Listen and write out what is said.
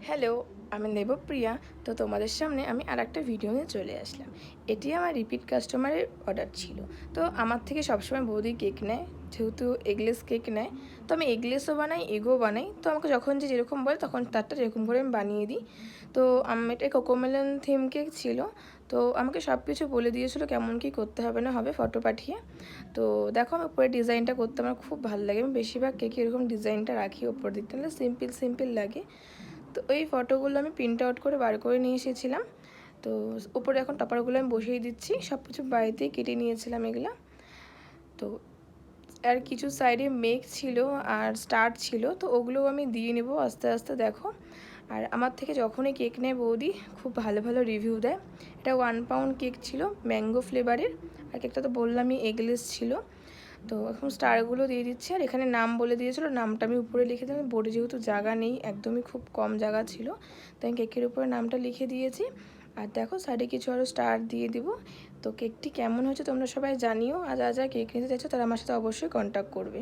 Hello, আমি দেবপ্রিয়া। তো তোমাদের সামনে আমি আরেকটা ভিডিও নিয়ে চলে আসলাম। এটি আমার রিপিট কাস্টমারের অর্ডার ছিল। তো আমার থেকে সবসময় বৌদি কেক নেয়, যেহেতু এগলেস কেক নেয়। তো আমি এগলেসও বানাই, এগও বানাই। তো আমাকে যখন যে যেরকম বলে তখন তারটা যেরকম করে আমি বানিয়ে দিই। তো এটা কোকোমেলন থিম কেক ছিল। তো আমাকে সব কিছু বলে দিয়েছিলো কেমন কী করতে হবে না হবে ফটো পাঠিয়ে। তো দেখো আমি উপরে ডিজাইনটা করতে আমার খুব ভালো লাগে। আমি বেশিরভাগ কেকে এরকম ডিজাইনটা রাখি ওপর দিকটা, নাহলে সিম্পল সিম্পল লাগে। তো এই ফটোগুলো আমি প্রিন্ট আউট করে বার করে নিয়ে এসেছিলাম। তো উপরে এখন টপারগুলো আমি বসিয়ে দিচ্ছি। সব কিছু বাড়িতেই কেটে নিয়েছিলাম এগুলো। তো আর কিছু সাইডে মেঘ ছিল আর স্টার ছিল, তো ওগুলোও আমি দিয়ে নেব আস্তে আস্তে। দেখো, আর আমার থেকে যখনই কেক নেয় বৌদি খুব ভালো ভালো রিভিউ দেয়। এটা 1 পাউন্ড কেক ছিল, ম্যাঙ্গো ফ্লেভারের। আর কেকটা তো বললামই এগলেস ছিল। তো এখন স্টারগুলো দিয়ে দিচ্ছি। আর এখানে নাম বলে দিয়েছিলো, নামটা আমি উপরে লিখে দিই। বোর্ডে যেহেতু জায়গা নেই, একদমই খুব কম জায়গা ছিল, তাই কেকের উপরে নামটা লিখে দিয়েছি। আর দেখো সাইডে কিছু আরও স্টার দিয়ে দিব। তো কেকটি কেমন হয়েছে তোমরা সবাই জানিও। আর যা যা কেক নিতে চাইছো তারা আমার সাথে অবশ্যই কন্ট্যাক্ট করবে।